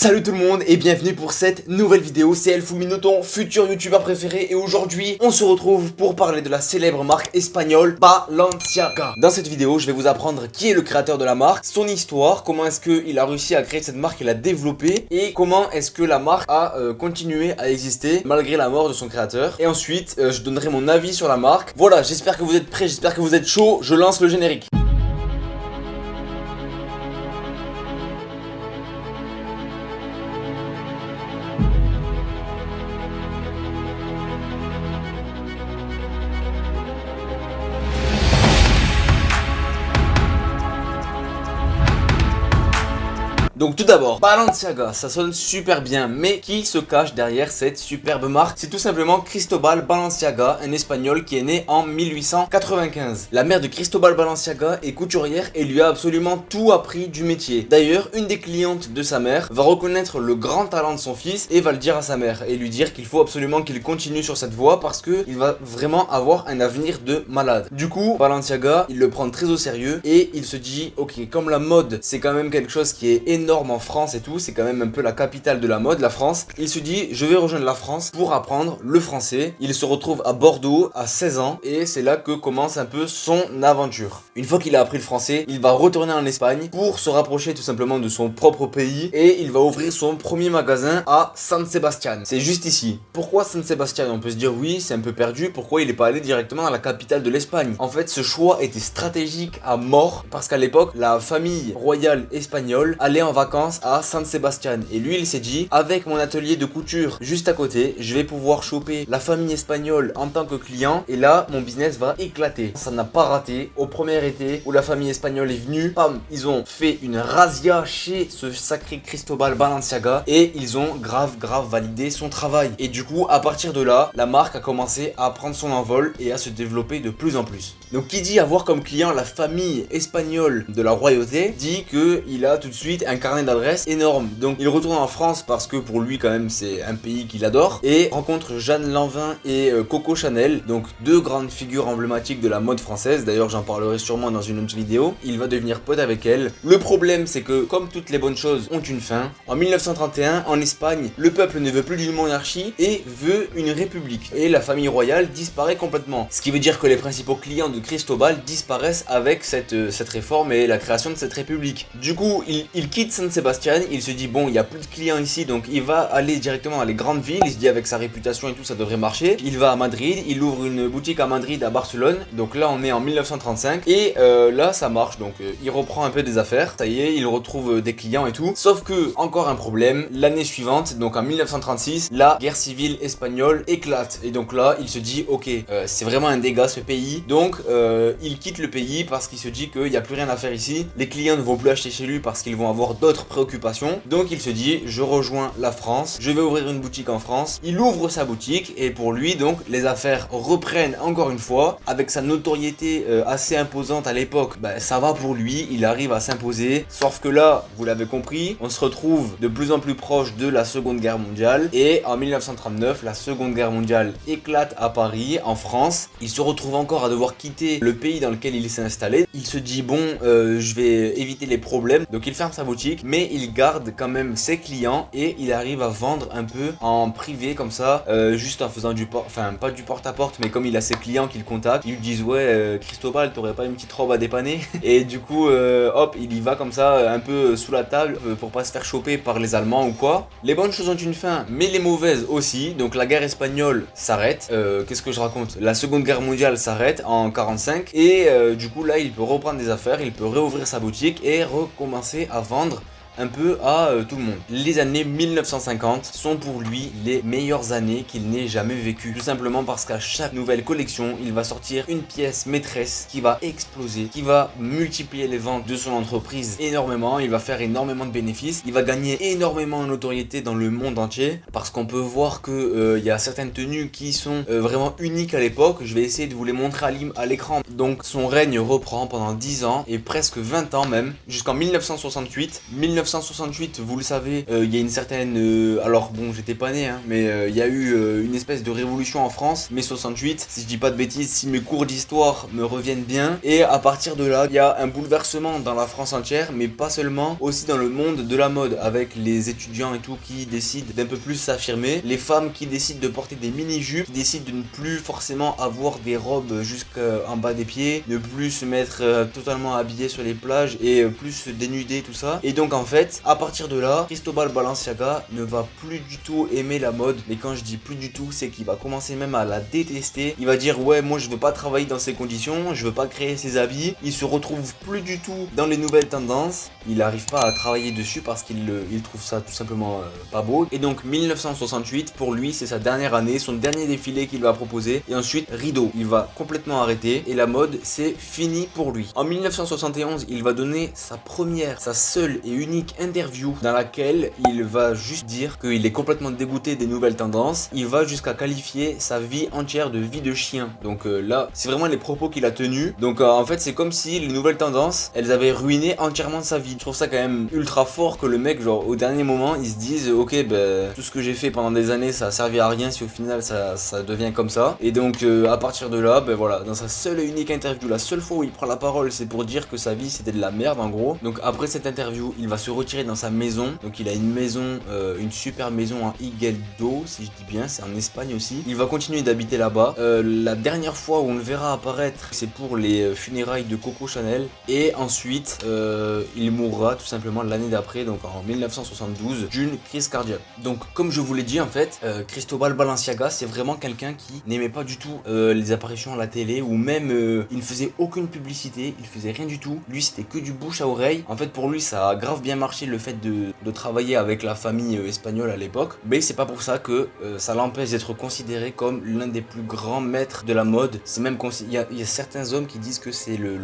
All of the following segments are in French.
Salut tout le monde et bienvenue pour cette nouvelle vidéo. C'est Elfouminou, ton futur youtubeur préféré, et aujourd'hui on se retrouve pour parler de la célèbre marque espagnole Balenciaga. Dans cette vidéo je vais vous apprendre qui est le créateur de la marque, son histoire, comment est-ce qu'il a réussi à créer cette marque et la développer, et comment est-ce que la marque a continué à exister malgré la mort de son créateur. Et ensuite je donnerai mon avis sur la marque. Voilà, j'espère que vous êtes prêts, j'espère que vous êtes chaud. Je lance le générique. Donc tout d'abord, Balenciaga, ça sonne super bien, mais qui se cache derrière cette superbe marque? C'est tout simplement Cristobal Balenciaga, un espagnol qui est né en 1895. La mère de Cristobal Balenciaga est couturière et lui a absolument tout appris du métier. D'ailleurs, une des clientes de sa mère va reconnaître le grand talent de son fils et va le dire à sa mère et lui dire qu'il faut absolument qu'il continue sur cette voie parce qu'il va vraiment avoir un avenir de malade. Du coup, Balenciaga, il le prend très au sérieux et il se dit, ok, comme la mode c'est quand même quelque chose qui est énorme en France et tout, c'est quand même un peu la capitale de la mode, la France. Il se dit, je vais rejoindre la France pour apprendre le français. Il se retrouve à Bordeaux à 16 ans et c'est là que commence un peu son aventure. Une fois qu'il a appris le français, il va retourner en Espagne pour se rapprocher tout simplement de son propre pays et il va ouvrir son premier magasin à San Sebastián. C'est juste ici. Pourquoi San Sebastián? On peut se dire oui, c'est un peu perdu, pourquoi il n'est pas allé directement à la capitale de l'Espagne? En fait, ce choix était stratégique à mort parce qu'à l'époque, la famille royale espagnole allait en vacances à San Sebastián et lui il s'est dit, avec mon atelier de couture juste à côté, je vais pouvoir choper la famille espagnole en tant que client et là mon business va éclater. Ça n'a pas raté. Au premier été où la famille espagnole est venue, pam, ils ont fait une razzia chez ce sacré Cristobal Balenciaga et ils ont grave validé son travail. Et du coup à partir de là, la marque a commencé à prendre son envol et à se développer de plus en plus. Donc qui dit avoir comme client la famille espagnole de la royauté dit que il a tout de suite un carnet d'adresses énorme. Donc il retourne en France parce que pour lui quand même c'est un pays qu'il adore et rencontre Jeanne Lanvin et Coco Chanel, donc deux grandes figures emblématiques de la mode française. D'ailleurs j'en parlerai sûrement dans une autre vidéo. Il va devenir pote avec elle. Le problème c'est que comme toutes les bonnes choses ont une fin, en 1931 en Espagne le peuple ne veut plus d'une monarchie et veut une république et la famille royale disparaît complètement. Ce qui veut dire que les principaux clients de Cristobal disparaissent avec cette réforme et la création de cette république. Du coup il quitte San Sebastián, il se dit bon il y a plus de clients ici donc il va aller directement dans les grandes villes, il se dit avec sa réputation et tout ça devrait marcher. Il va à Madrid, il ouvre une boutique à Madrid, à Barcelone, donc là on est en 1935 et là ça marche, donc il reprend un peu des affaires, ça y est il retrouve des clients et tout, sauf que encore un problème, l'année suivante donc en 1936 la guerre civile espagnole éclate et donc là il se dit ok c'est vraiment un dégât ce pays, donc il quitte le pays parce qu'il se dit qu'il n'y a plus rien à faire ici, les clients ne vont plus acheter chez lui parce qu'ils vont avoir d'autres préoccupations, donc il se dit je rejoins la France, je vais ouvrir une boutique en France. Il ouvre sa boutique et pour lui donc les affaires reprennent encore une fois avec sa notoriété assez imposante à l'époque, ça va pour lui, il arrive à s'imposer, sauf que là vous l'avez compris, on se retrouve de plus en plus proche de la Seconde Guerre mondiale et en 1939 la Seconde Guerre mondiale éclate à Paris, en France. Il se retrouve encore à devoir quitter le pays dans lequel il s'est installé. Il se dit bon je vais éviter les problèmes, donc il ferme sa boutique mais il garde quand même ses clients et il arrive à vendre un peu en privé comme ça, juste en faisant pas du porte-à-porte, mais comme il a ses clients qui le contactent, ils lui disent ouais Cristobal t'aurais pas une petite robe à dépanner et du coup hop il y va comme ça un peu sous la table pour pas se faire choper par les Allemands ou quoi. Les bonnes choses ont une fin mais les mauvaises aussi, donc la guerre espagnole s'arrête, qu'est-ce que je raconte, la Seconde Guerre mondiale s'arrête en 45 et du coup là il peut reprendre des affaires, il peut réouvrir sa boutique et recommencer à vendre un peu à tout le monde. Les années 1950 sont pour lui les meilleures années qu'il n'ait jamais vécues. Tout simplement parce qu'à chaque nouvelle collection, il va sortir une pièce maîtresse qui va exploser, qui va multiplier les ventes de son entreprise énormément, il va faire énormément de bénéfices, il va gagner énormément en notoriété dans le monde entier parce qu'on peut voir que y a certaines tenues qui sont vraiment uniques à l'époque. Je vais essayer de vous les montrer à l'écran. Donc son règne reprend pendant 10 ans et presque 20 ans même, jusqu'en 1968, 1968, vous le savez, il y a une certaine... alors bon, j'étais pas né, hein, mais il y a eu une espèce de révolution en France, mai 68, si je dis pas de bêtises, si mes cours d'histoire me reviennent bien. Et à partir de là, il y a un bouleversement dans la France entière, mais pas seulement, aussi dans le monde de la mode, avec les étudiants et tout qui décident d'un peu plus s'affirmer, les femmes qui décident de porter des mini-jupes, qui décident de ne plus forcément avoir des robes jusqu'en bas des pieds, ne plus se mettre totalement habillées sur les plages et plus se dénuder, tout ça. Et donc en fait, à partir de là, Cristobal Balenciaga ne va plus du tout aimer la mode. Mais quand je dis plus du tout, c'est qu'il va commencer même à la détester. Il va dire ouais, moi je veux pas travailler dans ces conditions, je veux pas créer ces habits. Il se retrouve plus du tout dans les nouvelles tendances. Il n'arrive pas à travailler dessus parce qu'il trouve ça tout simplement pas beau. Et donc 1968 pour lui c'est sa dernière année, son dernier défilé qu'il va proposer. Et ensuite rideau, il va complètement arrêter et la mode c'est fini pour lui. En 1971 il va donner sa seule et unique interview dans laquelle il va juste dire qu'il est complètement dégoûté des nouvelles tendances. Il va jusqu'à qualifier sa vie entière de vie de chien. Donc là c'est vraiment les propos qu'il a tenus. Donc en fait c'est comme si les nouvelles tendances elles avaient ruiné entièrement sa vie. Je trouve ça quand même ultra fort que le mec genre au dernier moment il se dise ok ben tout ce que j'ai fait pendant des années ça a servi à rien si au final ça devient comme ça. Et donc à partir de là ben voilà, dans sa seule et unique interview, la seule fois où il prend la parole c'est pour dire que sa vie c'était de la merde en gros. Donc après cette interview il va se retirer dans sa maison. Donc il a une maison, une super maison à Igueldo si je dis bien, c'est en Espagne aussi. Il va continuer d'habiter là-bas. La dernière fois où on le verra apparaître c'est pour les funérailles de Coco Chanel. Et ensuite il mourra tout simplement l'année d'après, donc en 1972 d'une crise cardiaque. Donc comme je vous l'ai dit en fait, Cristobal Balenciaga c'est vraiment quelqu'un qui n'aimait pas du tout les apparitions à la télé ou même il ne faisait aucune publicité, il faisait rien du tout. Lui c'était que du bouche à oreille. En fait pour lui ça a grave bien marché le fait de travailler avec la famille espagnole à l'époque. Mais c'est pas pour ça que ça l'empêche d'être considéré comme l'un des plus grands maîtres de la mode. C'est même il y a certains hommes qui disent que c'est le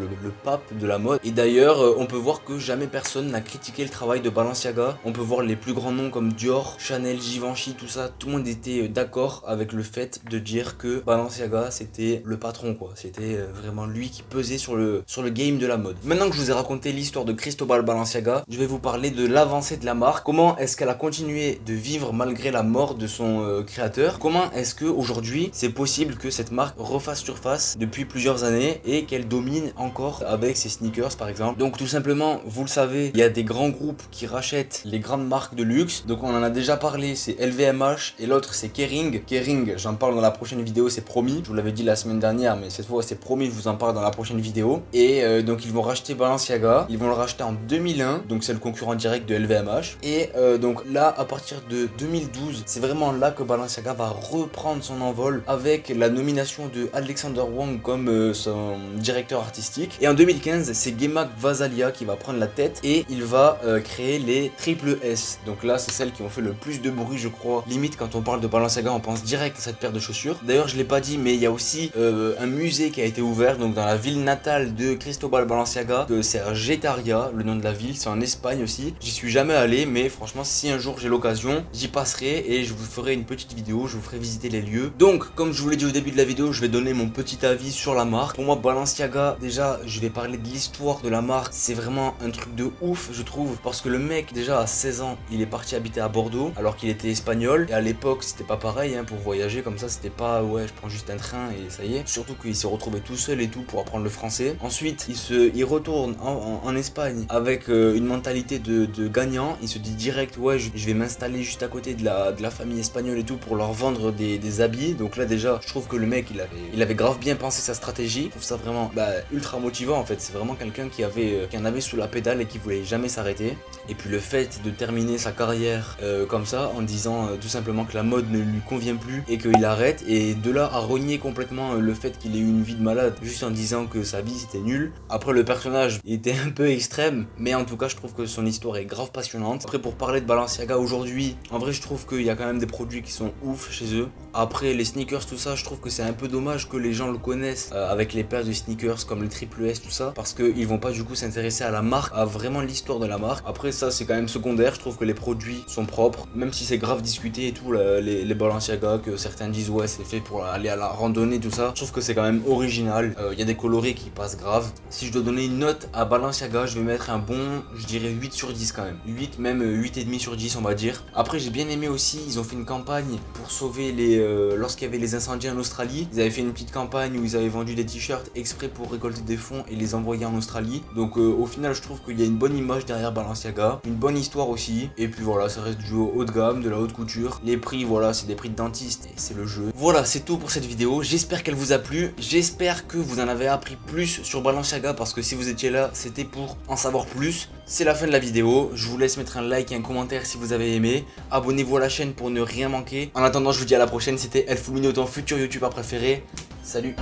pape de la mode. Et d'ailleurs on peut voir que jamais personne n'a critiqué le travail de Balenciaga. On peut voir les plus grands noms comme Dior, Chanel, Givenchy, tout ça. Tout le monde était d'accord avec le fait de dire que Balenciaga c'était le patron quoi. C'était vraiment lui qui pesait sur le game de la mode. Maintenant que je vous ai raconté l'histoire de Cristobal Balenciaga, je vais vous parler de l'avancée de la marque. Comment est-ce qu'elle a continué de vivre malgré la mort de son créateur? Comment est-ce que aujourd'hui c'est possible que cette marque refasse surface depuis plusieurs années et qu'elle domine encore avec ses sneakers par exemple? Donc tout simplement, vous le savez, il y a des grands groupes qui rachètent les grandes marques de luxe. Donc on en a déjà parlé, c'est LVMH et l'autre c'est Kering. Kering, j'en parle dans la prochaine vidéo, c'est promis. Je vous l'avais dit la semaine dernière, mais cette fois c'est promis, je vous en parle dans la prochaine vidéo. Et donc ils vont racheter Balenciaga, ils vont le racheter en 2001, donc c'est le concurrent direct de LVMH. Et donc là, à partir de 2012, c'est vraiment là que Balenciaga va reprendre son envol avec la nomination de Alexander Wang comme son directeur artistique. Et en 2015, c'est Gemak Vasalia qui va prendre la tête et il va créer les Triple S. Donc là, c'est celles qui ont fait le plus de bruit, je crois. Limite, quand on parle de Balenciaga, on pense direct à cette paire de chaussures. D'ailleurs, je l'ai pas dit, mais il y a aussi un musée qui a été ouvert donc dans la ville natale de Cristobal Balenciaga, que c'est à Getaria, le nom de la ville. C'est en Espagne aussi. J'y suis jamais allé, mais franchement, si un jour j'ai l'occasion, j'y passerai et je vous ferai une petite vidéo. Je vous ferai visiter les lieux. Donc, comme je vous l'ai dit au début de la vidéo, je vais donner mon petit avis sur la marque. Pour moi, Balenciaga, déjà, je vais parler de l'histoire de la marque. C'est vraiment un truc de ouf, je trouve, parce que le mec, déjà à 16 ans, il est parti habiter à Bordeaux, alors qu'il était espagnol. Et à l'époque, c'était pas pareil, hein, pour voyager comme ça, c'était pas, ouais, je prends juste un train et ça y est. Surtout qu'il s'est retrouvé tout seul et tout pour apprendre le français. Ensuite, il retourne en Espagne avec une mentalité de gagnant. Il se dit direct, ouais, je vais m'installer juste à côté de la famille espagnole et tout pour leur vendre des habits. Donc là, déjà, je trouve que le mec, il avait grave bien pensé sa stratégie. Je trouve ça vraiment ultra motivant en fait. C'est vraiment quelqu'un qui en avait sous la pédale et qui voulait jamais s'arrêter. Et puis le fait de terminer sa carrière comme ça en disant tout simplement que la mode ne lui convient plus et qu'il arrête, et de là à renier complètement le fait qu'il ait eu une vie de malade juste en disant que sa vie c'était nul. Après le personnage était un peu extrême, mais en tout cas je trouve que son histoire est grave passionnante. Après pour parler de Balenciaga aujourd'hui, en vrai je trouve qu'il y a quand même des produits qui sont ouf chez eux. Après les sneakers tout ça, je trouve que c'est un peu dommage que les gens le connaissent avec les paires de sneakers comme le Triple S tout ça, parce qu'ils vont pas du coup s'intéresser à la marque, à vraiment l'histoire de la marque. Après ça c'est quand même secondaire, je trouve que les produits sont propres, même si c'est grave discuté et tout, les Balenciaga, que certains disent ouais c'est fait pour aller à la randonnée tout ça, je trouve que c'est quand même original. Il y a des coloris qui passent grave. Si je dois donner une note à Balenciaga, je vais mettre un bon, je dirais 8 sur 10 quand même. 8, même 8,5 sur 10 on va dire. Après j'ai bien aimé aussi, ils ont fait une campagne pour sauver lorsqu'il y avait les incendies en Australie. Ils avaient fait une petite campagne où ils avaient vendu des t-shirts exprès pour récolter des fonds et les envoyer en Australie. Donc au final je trouve qu'il y a une bonne image derrière Balenciaga, une bonne histoire aussi. Et puis voilà, ça reste du haut de gamme, de la haute couture. Les prix, voilà, c'est des prix de dentiste et c'est le jeu. Voilà, c'est tout pour cette vidéo. J'espère qu'elle vous a plu. J'espère que vous en avez appris plus sur Balenciaga parce que si vous étiez là, c'était pour en savoir plus. C'est la fin de la vidéo. Je vous laisse mettre un like et un commentaire si vous avez aimé. Abonnez-vous à la chaîne pour ne rien manquer. En attendant, je vous dis à la prochaine. C'était Elfoulouni, ton futur youtubeur préféré. Salut!